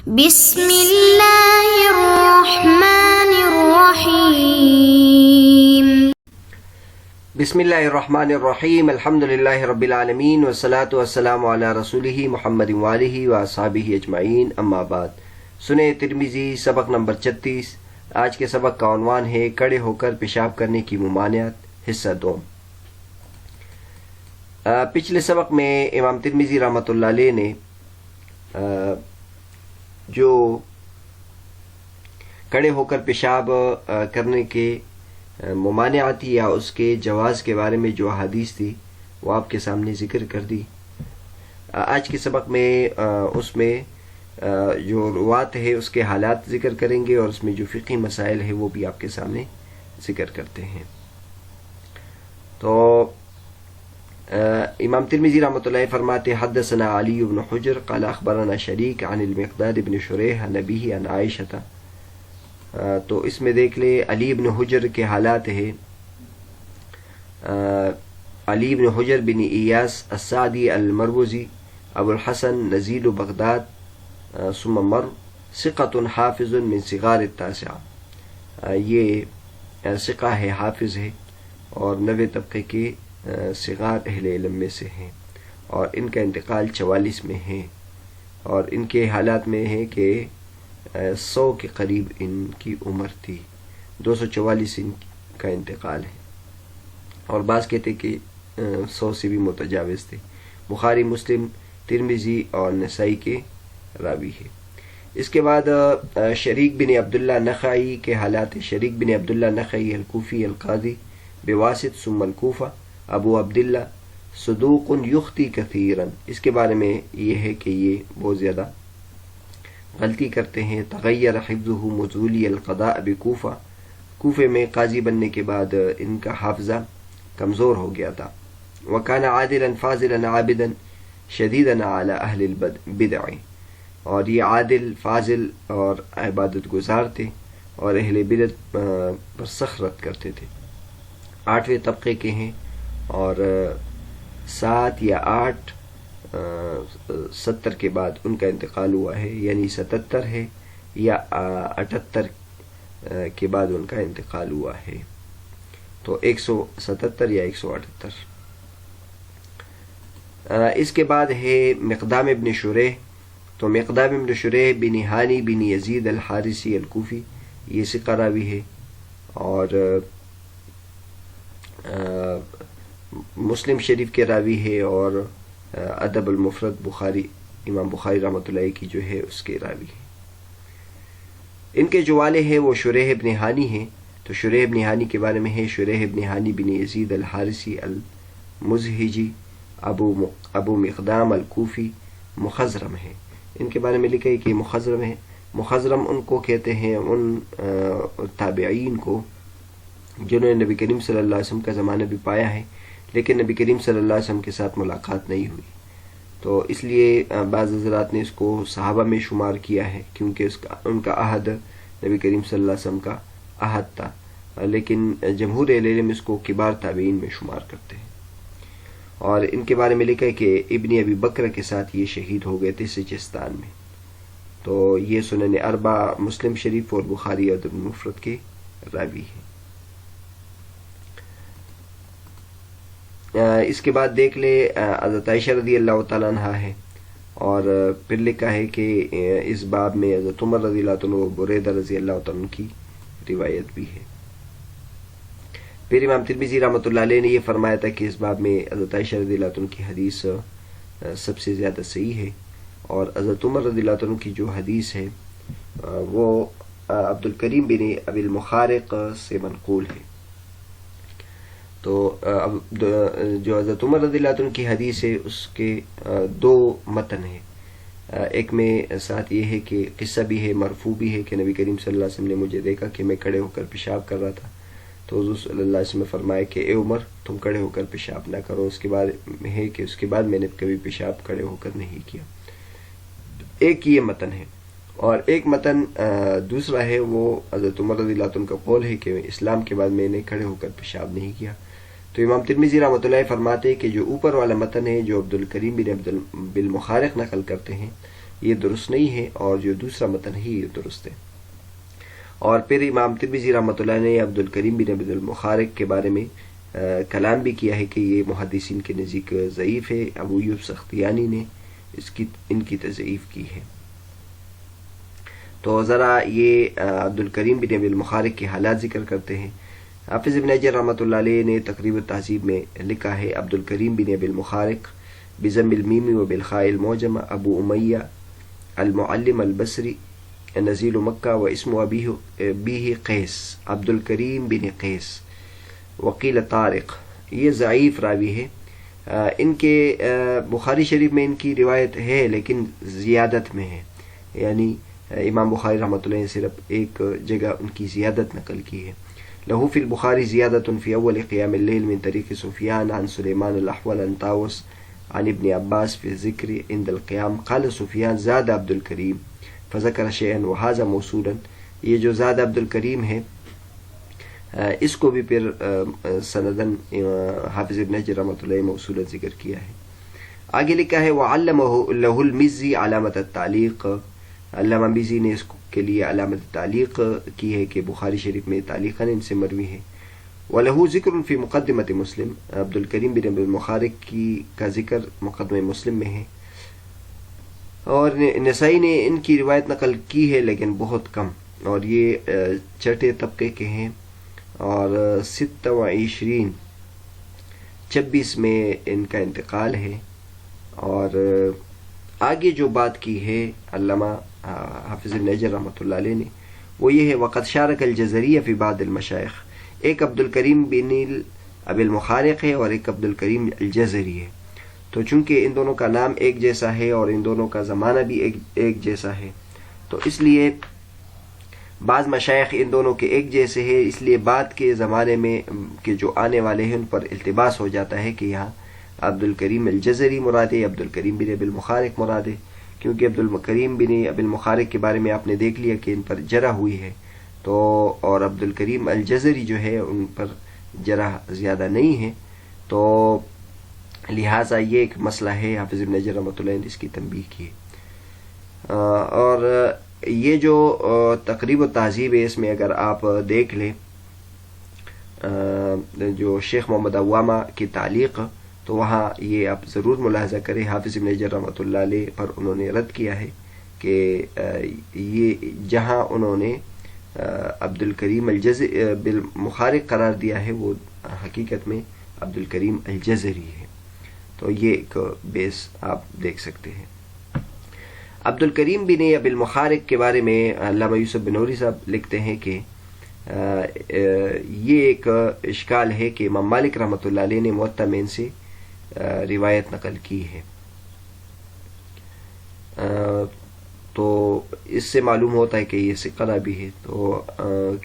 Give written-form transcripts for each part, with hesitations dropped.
بسم اللہ الرحمن الرحیم بسم اللہ الرحمن الرحیم الحمد للہ رب العالمین والصلاة والسلام علی رسولہ محمد وآلہ واصحابہ اجمعین اما بعد۔ سنیں ترمذی سبق نمبر 36۔ آج کے سبق کا عنوان ہے کڑے ہو کر پیشاب کرنے کی ممانعت، حصہ دوم۔ پچھلے سبق میں امام ترمذی رحمۃ اللہ علیہ نے جو کڑے ہو کر پیشاب کرنے کے ممانعت یا اس کے جواز کے بارے میں جو حدیث تھی وہ آپ کے سامنے ذکر کر دی۔ آج کے سبق میں اس میں جو روات ہے اس کے حالات ذکر کریں گے اور اس میں جو فقہی مسائل ہے وہ بھی آپ کے سامنے ذکر کرتے ہیں۔ تو امام ترمذی رحمۃ اللہ فرماتے حدثنا علی بن حجر قال اخبرنا شریک عن المقداد بن شریح عن ابیہ عن عائشہ۔ تو اس میں دیکھ لے علی بن حجر کے حالات ہے۔ علی بن حجر بن ایاس السعدی المروزی ابو الحسن نزیل بغداد ثم مر ثقۃ حافظ من صغار التاسعہ، یہ ثقہ ہے، حافظ ہے اور 90 طبقے کے صغار اہل علم میں سے ہیں، اور ان کا انتقال 44 میں ہے، اور ان کے حالات میں ہے کہ 100 کے قریب ان کی عمر تھی، 244 ان کا انتقال ہے، اور بعض کہتے کہ 100 سے بھی متجاوز تھے۔ بخاری، مسلم، ترمذی اور نسائی کے راوی ہے۔ اس کے بعد شریک بن عبداللہ نخعی کے حالات۔ شریک بن عبداللہ نخعی الکوفی القاضی بواسط ثم الکوفہ ابو عبداللہ صدوق یخطی کثیرا، اس کے بارے میں یہ ہے کہ یہ بہت زیادہ غلطی کرتے ہیں۔ تغیر حفظہ مزولی القضاء بکوفہ، کوفے میں قاضی بننے کے بعد ان کا حافظہ کمزور ہو گیا تھا۔ وکان عادلا فاضلا عابدا شدیدا علی اہل البدع، اور یہ عادل، فاضل اور عبادت گزار تھے اور اہل بدعت پر سخت رد کرتے تھے۔ 8ویں طبقے کے ہیں اور 7 یا 8 70 کے بعد ان کا انتقال ہوا ہے، یعنی 77 ہے یا 78 کے بعد ان کا انتقال ہوا ہے، تو 177 یا 178۔ اس کے بعد ہے مقدام ابن شریح۔ تو مقدام ابن شریح بن ہانی بن یزید الحارثی الکوفی، یہ ثقہ راوی ہے، اور مسلم شریف کے راوی ہے، اور ادب المفرد بخاری، امام بخاری رحمۃ اللہ کی جو ہے اس کے راوی ہے۔ ان کے جو والے ہیں وہ شریح ابن ہانی ہیں۔ تو شریح ابن ہانی کے بارے میں ہے شریح ابن ہانی بن یزید الحارثی المزہجی ابو مقدام الکوفی مخضرم ہے۔ ان کے بارے میں لکھا ہے کہ مخضرم ہے۔ مخضرم ان کو کہتے ہیں ان تابعین کو جنہوں نے نبی کریم صلی اللہ علیہ وسلم کا زمانہ بھی پایا ہے لیکن نبی کریم صلی اللہ علیہ وسلم کے ساتھ ملاقات نہیں ہوئی، تو اس لیے بعض حضرات نے اس کو صحابہ میں شمار کیا ہے، کیونکہ ان کا عہد نبی کریم صلی اللہ علیہ وسلم کا عہد تھا، لیکن جمہور اہل علم اس کو کبار تابعین میں شمار کرتے ہیں۔ اور ان کے بارے میں لکھا ہے کہ ابن ابی بکر کے ساتھ یہ شہید ہو گئے تھے سجستان میں۔ تو یہ سنن اربع، مسلم شریف اور بخاری اور ادب المفرد کے راوی ہیں۔ اس کے بعد دیکھ لے حضرت عائشہ رضی اللہ تعالیٰ عنہ ہے، اور پھر لکھا ہے کہ اس باب میں حضرت عمر رضی اللہ عنہ و بریدہ رضی اللہ عنہ کی روایت بھی ہے۔ پھر امام ترمذی رحمۃ اللہ علیہ نے یہ فرمایا تھا کہ اس باب میں حضرت عائشہ رضی اللہ عنہ کی حدیث سب سے زیادہ صحیح ہے، اور حضرت عمر رضی اللہ عنہ کی جو حدیث ہے وہ عبد الکریم بن ابی المخارق سے منقول ہے۔ تو جو حضرت عمر رضی اللہ عنہ کی حدیث ہے اس کے 2 متن ہیں۔ ایک میں ساتھ یہ ہے کہ قصہ بھی ہے، مرفوع بھی ہے، کہ نبی کریم صلی اللہ علیہ وسلم نے مجھے دیکھا کہ میں کھڑے ہو کر پیشاب کر رہا تھا، تو حضور صلی اللہ علیہ وسلم نے فرمایا کہ اے عمر تم کھڑے ہو کر پیشاب نہ کرو۔ اس کے بعد ہے کہ اس کے بعد میں نے کبھی پیشاب کھڑے ہو کر نہیں کیا۔ ایک یہ متن ہے، اور ایک متن دوسرا ہے وہ حضرت عمر رضی اللہ عنہ کا قول ہے کہ اسلام کے بعد میں نے کھڑے ہو کر پیشاب نہیں کیا۔ تو امام ترمذی رحمۃ اللہ فرماتے ہیں کہ جو اوپر والا متن ہے جو عبد الکریم بن عبد المخارق نقل کرتے ہیں یہ درست نہیں ہے، اور جو دوسرا متن ہے یہ درست ہے۔ اور پھر امام ترمذی رحمۃ اللہ نے عبد الکریم بن عبد المخارق کے بارے میں کلام بھی کیا ہے کہ یہ محدثین کے نزدیک ضعیف ہے۔ ابو ایوب سختیانی نے ان کی تضعیف کی ہے۔ تو ذرا یہ عبد الکریم بن عبد المخارق کے حالات ذکر کرتے ہیں۔ حافظ ابن حجر رحمۃ اللہ علیہ نے تقریب التہذیب میں لکھا ہے، عبد الکریم بن عبد المخارق بضم المیم و بالخاء المعجمہ، ابو امیہ المعلم البصری، نزیل مکہ، و اسم ابیہ قیس، عبد الکریم بن قیس، وکیل طارق۔ یہ ضعیف راوی ہے۔ ان کے بخاری شریف میں ان کی روایت ہے لیکن زیادت میں ہے، یعنی امام بخاری رحمۃ اللہ نے صرف ایک جگہ ان کی زیادت نقل کی ہے۔ لہو فی البخاری زیادت فی اول قیام اللیل من طریق سفیان عن سلیمان الاحول عن طاووس عن ابن عباس فی الذکر عند القیام قال سفیان زاد عبد الکریم فذکر شیئا وهذا موصولا۔ یہ جو زاد عبد الکریم ہے اس کو بھی پھر سندن حافظ ابن حجر رحمۃ اللہ موصولا ذکر کیا ہے۔ آگے لکھا ہے وعلمہ لہ المزی علامت التعلیق، علامہ مزی نے اس کے لیے علامت تعلیق کی ہے کہ بخاری شریف میں تعلیقاً ان سے مروی ہے۔ وَلَهُ ذِكْرٌ فِي مُقَدِّمَةِ مسلم، عبد الکریم بن عبد المخارق کا ذکر مقدمہ مسلم میں ہے، اور نسائی نے ان کی روایت نقل کی ہے لیکن بہت کم، اور یہ چھٹے طبقے کے ہیں، اور 26 میں ان کا انتقال ہے۔ اور آگے جو بات کی ہے علامہ حافظ ابن حجر رحمۃ اللہ علیہ نے وہ یہ ہے وقد شارک الجزریہ فی بعض المشائخ، ایک عبد الکریم بن ابی المخارق ہے اور ایک عبد الکریم الجزری ہے، تو چونکہ ان دونوں کا نام ایک جیسا ہے اور ان دونوں کا زمانہ بھی ایک جیسا ہے، تو اس لیے بعض مشائخ ان دونوں کے ایک جیسے ہیں، اس لیے بعد کے زمانے میں کہ جو آنے والے ہیں ان پر التباس ہو جاتا ہے کہ یہاں عبد الکریم الجزری مراد ہے، عبد الکریم بن ابی المخارق مراد ہے، کیونکہ عبد الکریم بن ابی المخارق کے بارے میں آپ نے دیکھ لیا کہ ان پر جرح ہوئی ہے، تو اور عبد الکریم الجزری جو ہے ان پر جرح زیادہ نہیں ہے، تو لہٰذا یہ ایک مسئلہ ہے، حافظ ابن حجر رحمۃ اللہ نے اس کی تنبیہ کی ہے۔ اور یہ جو تقریب و تہذیب ہے اس میں اگر آپ دیکھ لیں جو شیخ محمد عوامہ کی تعلیق، تو وہاں یہ آپ ضرور ملاحظہ کریں، حافظ ابن حجر رحمۃ اللہ علیہ پر انہوں نے رد کیا ہے کہ یہ جہاں انہوں نے عبد الکریم بالمخارق قرار دیا ہے وہ حقیقت میں عبد الکریم الجزری ہے، تو یہ ایک بیس آپ دیکھ سکتے ہیں۔ عبد الکریم بن ابی المخارق کے بارے میں علامہ یوسف بنوری صاحب لکھتے ہیں کہ یہ ایک اشکال ہے کہ امام مالک رحمۃ اللہ علیہ نے موطا میں ان سے روایت نقل کی ہے، تو اس سے معلوم ہوتا ہے کہ یہ ثقہ بھی ہے۔ تو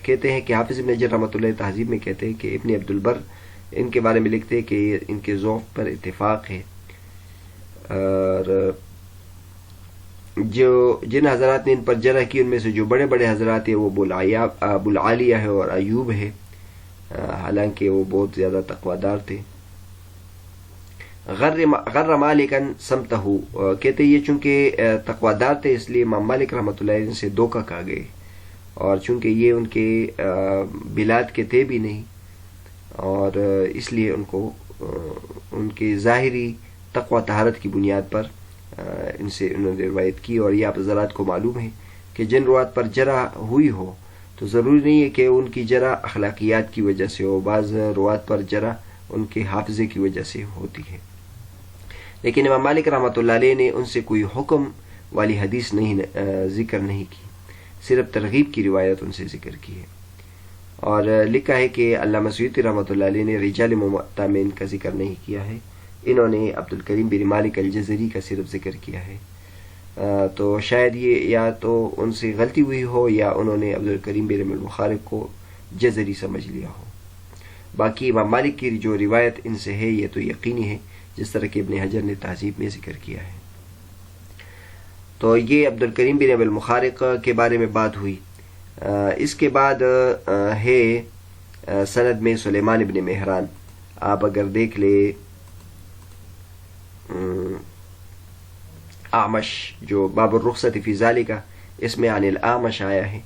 کہتے ہیں کہ حافظ ابن حجر رحمۃ اللہ تہذیب میں کہتے ہیں کہ ابن عبد البر ان کے بارے میں لکھتے ہیں کہ ان کے ضعف پر اتفاق ہے، اور جن حضرات نے ان پر جرح کی ان میں سے جو بڑے بڑے حضرات ہیں وہ ابو العالیہ ہے اور ایوب ہے، حالانکہ وہ بہت زیادہ تقوی دار تھے۔ غر مالکن سمتہ، کہتے یہ چونکہ تقوی دار تھے اس لیے امام مالک رحمۃ اللہ علیہ سے دھوکہ کھا گئے، اور چونکہ یہ ان کے بلاد کے تھے بھی نہیں، اور اس لیے ان کو ان کے ظاہری تقوی طہارت کی بنیاد پر ان سے انہوں نے روایت کی، اور یہ آپ حضرات کو معلوم ہے کہ جن روات پر جرح ہوئی ہو تو ضروری نہیں ہے کہ ان کی جرح اخلاقیات کی وجہ سے ہو، بعض روات پر جرح ان کے حافظے کی وجہ سے ہوتی ہے، لیکن امام مالک رحمۃ اللہ علیہ نے ان سے کوئی حکم والی حدیث ذکر نہیں کی، صرف ترغیب کی روایت ان سے ذکر کی ہے۔ اور لکھا ہے کہ علامہ سیوطی رحمۃ اللہ علیہ نے رجال موطا میں ان کا ذکر نہیں کیا ہے، انہوں نے عبد الکریم بن مالک الجزری کا صرف ذکر کیا ہے، تو شاید یہ یا تو ان سے غلطی ہوئی ہو یا انہوں نے عبد الکریم بن المخارق کو جزری سمجھ لیا ہو۔ باقی امام مالک کی جو روایت ان سے ہے یہ تو یقینی ہے، جس طرح کہ ابن حجر نے تہذیب میں ذکر کیا ہے۔ تو یہ عبد الکریم بن ابی المخارق کے بارے میں بات ہوئی۔ اس کے بعد ہے سند میں سلیمان ابن مہران، آپ اگر دیکھ لیں اعمش جو باب الرخصت فی ذالک اس میں عن الاعمش آیا ہے،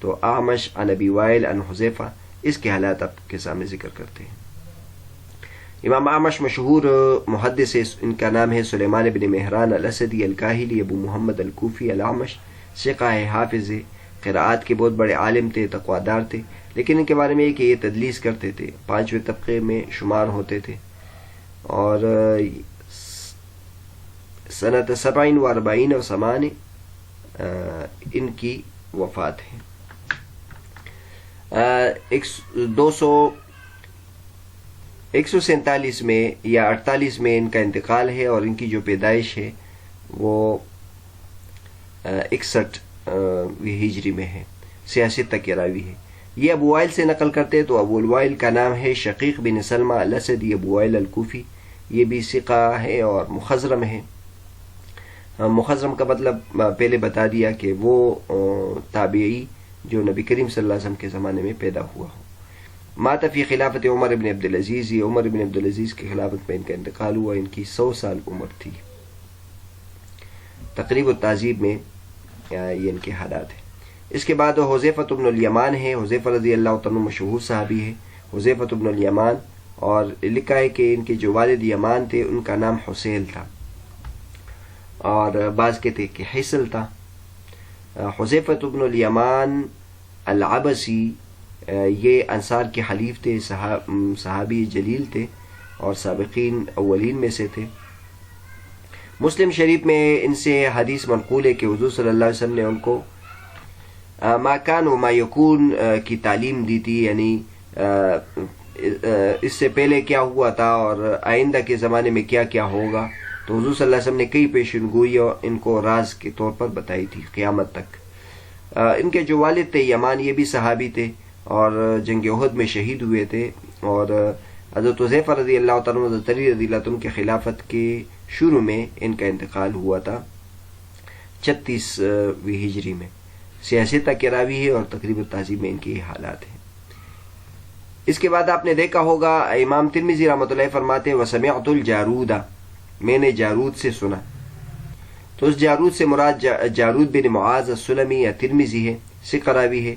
تو اعمش عن ابی وائل عن حذیفہ، اس کے حالات آپ کے سامنے ذکر کرتے ہیں۔ امام اعمش مشہور محدث ہے، ان کا نام ہے سلیمان بن مہران الاسدی الکاہلی ابو محمد الکوفی الاعمش، ثقہ ہے، حافظ ہے، قراءات کے بہت بڑے عالم تھے، تقویدار تھے، لیکن ان کے بارے میں یہ کہ یہ تدلیس کرتے تھے، 5ویں طبقے میں شمار ہوتے تھے، اور سنت 47 و 8 ان کی وفات ہے۔ 147 میں یا 48 میں ان کا انتقال ہے، اور ان کی جو پیدائش ہے وہ 61 ہجری میں ہے، 66 تک یہ راوی ہے۔ یہ ابو وائل سے نقل کرتے، تو ابو الوائل کا نام ہے شقیق بن سلمہ الاسدی ابو وائل الکوفی، یہ بھی ثقہ ہے اور مخضرم ہے۔ مخضرم کا مطلب پہلے بتا دیا کہ وہ تابعی جو نبی کریم صلی اللہ علیہ وسلم کے زمانے میں پیدا ہوا ہو۔ مات فی خلافت عمر بن عبدالعزیز، یہ عمر بن عبدالعزیز کی خلافت میں ان کا انتقال ہوا، ان کی 100 سال عمر تھی۔ تقریب التہذیب میں یہ ان کے حالات ہیں۔ اس کے بعد حذیفہ بن الیمان ہے، حذیفہ رضی اللہ تعالیٰ مشہور صحابی ہے، حذیفہ بن الیمان، اور لکھا ہے کہ ان کے جو والد یمان تھے ان کا نام حسیل تھا، اور بعض کہتے کہ حسل تھا۔ حذیفہ بن الیمان العبسی یہ انصار کے حلیف تھے، صحابی جلیل تھے اور سابقین اولین میں سے تھے۔ مسلم شریف میں ان سے حدیث منقول ہے کہ حضور صلی اللہ علیہ وسلم نے ان کو ما کان و ما یکون کی تعلیم دی تھی، یعنی اس سے پہلے کیا ہوا تھا اور آئندہ کے زمانے میں کیا کیا ہوگا، تو حضور صلی اللہ علیہ وسلم نے کئی پیشن گوئی ان کو راز کے طور پر بتائی تھی قیامت تک۔ ان کے جو والد تھے یمان، یہ بھی صحابی تھے اور جنگ احد میں شہید ہوئے تھے، اور حضرت حذیفہ رضی اللہ تعالیٰ حضرت علی رضی اللہ عنہ کے خلافت کے شروع میں ان کا انتقال ہوا تھا 36ویں ہجری میں، 86 تک کے راوی ہے، اور تقریب التہذیب میں ان کی حالات ہیں۔ اس کے بعد آپ نے دیکھا ہوگا امام ترمذی رحمۃ اللہ فرماتے ہیں وسمعت الجارود، میں نے جارود سے سنا، تو اس جارود سے مراد جارود بن معاذ السلمی یا ترمذی ہے، ثقہ راوی ہے۔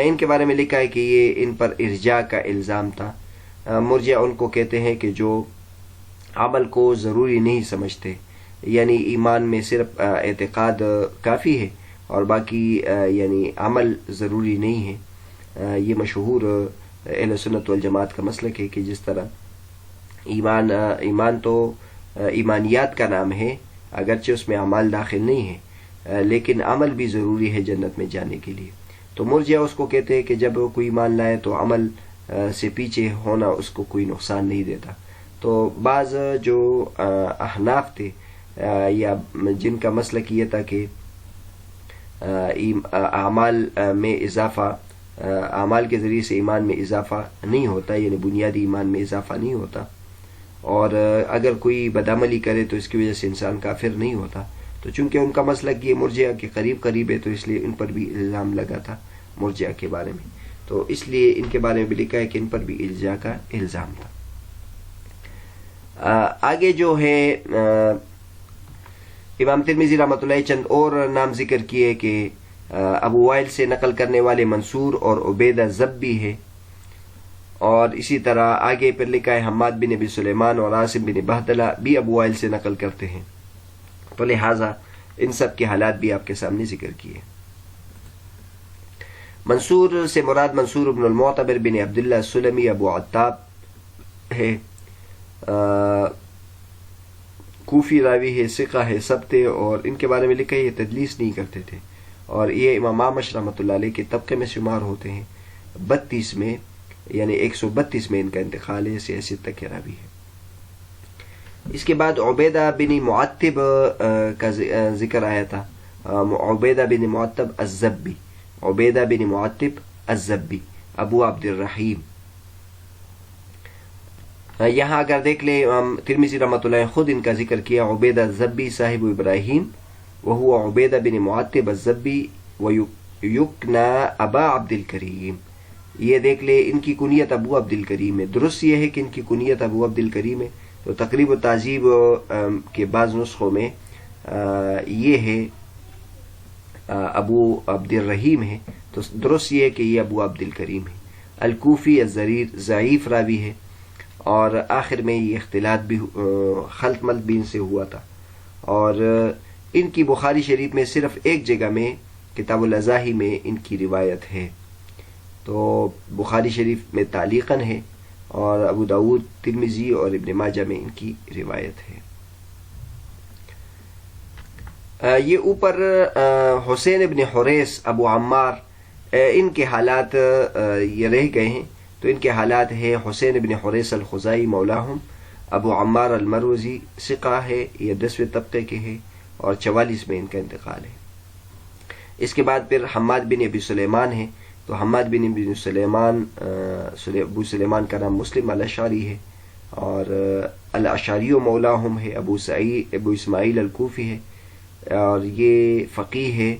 ان کے بارے میں لکھا ہے کہ یہ ان پر ارجاء کا الزام تھا۔ مرجع ان کو کہتے ہیں کہ جو عمل کو ضروری نہیں سمجھتے، یعنی ایمان میں صرف اعتقاد کافی ہے اور باقی یعنی عمل ضروری نہیں ہے۔ یہ مشہور اہل سنت والجماعت کا مسلک ہے کہ جس طرح ایمان تو ایمانیات کا نام ہے، اگرچہ اس میں اعمال داخل نہیں ہے، لیکن عمل بھی ضروری ہے جنت میں جانے کے لیے۔ تو مرجع اس کو کہتے ہیں کہ جب کوئی ایمان لائے تو عمل سے پیچھے ہونا اس کو کوئی نقصان نہیں دیتا۔ تو بعض جو احناف تھے یا جن کا مسلک یہ تھا کہ اعمال میں اضافہ، اعمال کے ذریعے سے ایمان میں اضافہ نہیں ہوتا، یعنی بنیادی ایمان میں اضافہ نہیں ہوتا، اور اگر کوئی بدعملی کرے تو اس کی وجہ سے انسان کافر نہیں ہوتا، تو چونکہ ان کا مسلک یہ مرجع کے قریب ہے، تو اس لیے ان پر بھی الزام لگا تھا مرجع کے بارے میں، تو اس لیے ان کے بارے میں بھی لکھا ہے کہ ان پر بھی ارجاء کا الزام تھا۔ آگے جو ہے امام ترمذی رحمۃ اللہ چند اور نام ذکر کیے کہ ابو وائل سے نقل کرنے والے منصور اور عبیدہ ضبی ہے، اور اسی طرح آگے پھر لکھا ہے حماد بن ابی سلیمان اور عاصم بن بہدلہ بھی ابو وائل سے نقل کرتے ہیں، تو لہٰذا ان سب کے حالات بھی آپ کے سامنے ذکر کیے۔ منصور سے مراد منصور بن المعتبر بن عبداللہ السلمی ابو عتاب ہے، کوفی راوی ہے، ثقہ ہے، ثبت ہے، اور ان کے بارے میں لکھا ہے یہ تدلیس نہیں کرتے تھے، اور یہ امام اعمش رحمۃ اللہ علیہ کے طبقے میں شمار ہوتے ہیں، 32 میں یعنی 132 میں ان کا انتقال ہے، 86 تک کے راوی ہے۔ اس کے بعد عبیدہ بن معتب کا ذکر آیا تھا، عبیدہ بن معتب الزبی، عبیدہ بن معتب الزبی ابو عبد الرحیم۔ یہاں اگر دیکھ لیں ترمذی رحمۃ اللہ خود ان کا ذکر کیا، عبیدہ الزبی صاحب ابراہیم وہو عبیدہ بن معتب الزبی ویکنا ابا عبد الکریم، یہ دیکھ لیں ان کی کنیت ابو عبد الکریم ہے، درست یہ ہے کہ ان کی کنیت ابو عبد الکریم ہے، تو تقریب و تہذیب کے بعض نسخوں میں یہ ہے ابو عبد الرحیم ہے، تو درست یہ ہے کہ یہ ابو عبد الکریم ہے۔ الکوفی الزریر ضعیف راوی ہے، اور آخر میں یہ اختلاط بھی خلط ملط بھی ان سے ہوا تھا، اور ان کی بخاری شریف میں صرف ایک جگہ میں کتاب الاضاحی میں ان کی روایت ہے، تو بخاری شریف میں تعلیقاً ہے، اور ابو داود، ترمذی اور ابن ماجہ میں ان کی روایت ہے۔ یہ اوپر حسین ابن حریث ابو عمار، ان کے حالات یہ رہ گئے ہیں، تو ان کے حالات ہے حسین ابن حریث الخزائی مولاہم، ابو عمار المروزی، ثقہ ہے، یہ 10ویں طبقے کے ہیں، اور 44 میں ان کا انتقال ہے۔ اس کے بعد پھر حماد بن ابی سلیمان ہے، تو حماد بن ابی سلیمان، ابو سلیمان کا نام مسلم الاشعری ہے، اور الاشعری مولاہم ہے، ابو اسماعیل الکوفی ہے، اور یہ فقیہ ہے،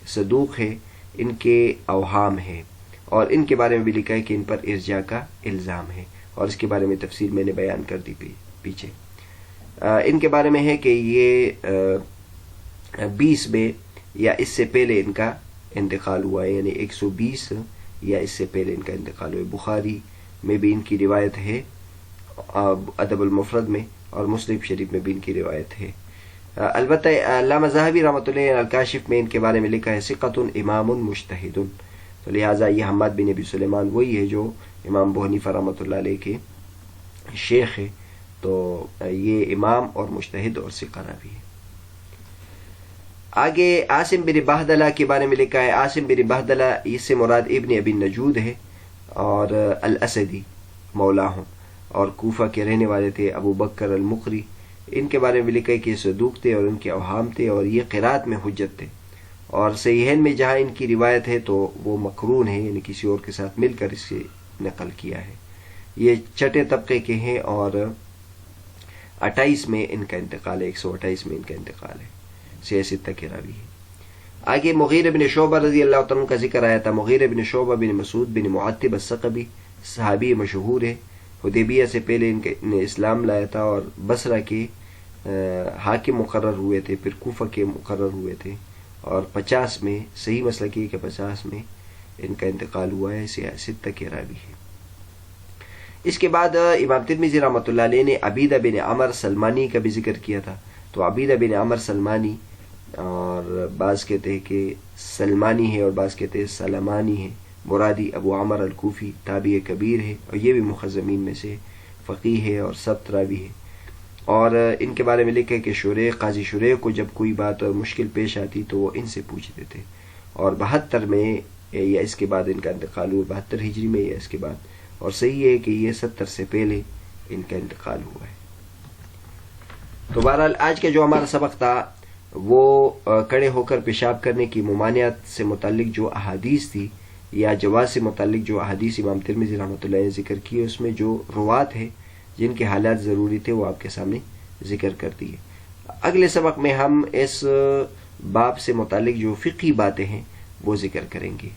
صدوق ہے، ان کے اوہام ہے، اور ان کے بارے میں بھی لکھا ہے کہ ان پر ارجاء کا الزام ہے، اور اس کے بارے میں تفصیل میں نے بیان کر دی پیچھے۔ ان کے بارے میں ہے کہ یہ 20 میں یا اس سے پہلے ان کا انتقال ہوا ہے، یعنی 120 یا اس سے پہلے ان کا انتقال ہوا ہے۔ بخاری میں بھی ان کی روایت ہے، ادب المفرد میں، اور مسلم شریف میں بھی ان کی روایت ہے۔ البتہ علامہ ذہبی رحمۃ اللہ علیہ الکاشف میں ان کے بارے میں لکھا ہے ثقۃ امام مجتہد، تو لہٰذا یہ حماد بن ابی سلیمان وہی ہے جو امام ابو حنیفہ رحمۃ اللہ علیہ کے شیخ ہے، تو یہ امام اور مجتہد اور ثقہ راوی ہے۔ آگے عاصم بن بہدلہ کے بارے میں لکھا ہے، عاصم بن بہدلہ اس سے مراد ابن ابی نجود ہے، اور الاسدی مولاہم، اور کوفہ کے رہنے والے تھے، ابو بکر المقری۔ ان کے بارے میں لکھا ہے کہ یہ صدوق تھے، اور ان کے اوہام تھے، اور یہ قرات میں حجت تھے، اور صحیحین میں جہاں ان کی روایت ہے تو وہ مقرون ہے، یعنی کسی اور کے ساتھ مل کر اسے نقل کیا ہے۔ یہ چھٹے طبقے کے ہیں، اور 28 میں ان کا انتقال ہے، 128 میں ان کا انتقال ہے، سیاست کے راوی ہے۔ آگے مغیرہ بن شعبہ رضی اللہ تعالیٰ کا ذکر آیا تھا۔ مغیرہ بن شعبہ بن مسعود بن معتب الثقفی صحابی مشہور ہے، حدیبیہ سے پہلے نے اسلام لایا تھا، اور بصرہ کے حاکم مقرر ہوئے تھے، پھر کوفہ کے مقرر ہوئے تھے، اور 50 میں، صحیح مسئلہ یہ کہ 50 میں ان کا انتقال ہوا ہے، سیاست کے راوی ہے۔ اس کے بعد امام ترمذی رحمۃ اللہ علیہ نے عبیدہ بن عمر سلمانی کا بھی ذکر کیا تھا، تو عبیدہ بن عمر سلمانی، اور بعض کہتے ہیں کہ سلمانی ہے، اور بعض کہتے ہیں سلمانی ہے، مرادی ابو عمر الکوفی تابعی کبیر ہے، اور یہ بھی مخزمین میں سے فقیہ ہے اور سبت راوی ہے، اور ان کے بارے میں لکھا ہے کہ شریح، قاضی شریح کو جب کوئی بات مشکل پیش آتی تو وہ ان سے پوچھتے تھے، اور 72 میں یا اس کے بعد ان کا انتقال ہوا، 72 ہجری میں یا اس کے بعد، اور صحیح ہے کہ یہ 70 سے پہلے ان کا انتقال ہوا ہے۔ تو بہرحال آج کا جو ہمارا سبق تھا وہ کھڑے ہو کر پیشاب کرنے کی ممانعت سے متعلق جو احادیث تھی، یا جواز سے متعلق جو احادیث امام ترمذی رحمۃ اللہ نے ذکر کیے، اس میں جو روات ہے جن کے حالات ضروری تھے وہ آپ کے سامنے ذکر کر دیے۔ اگلے سبق میں ہم اس باب سے متعلق جو فقہی باتیں ہیں وہ ذکر کریں گے۔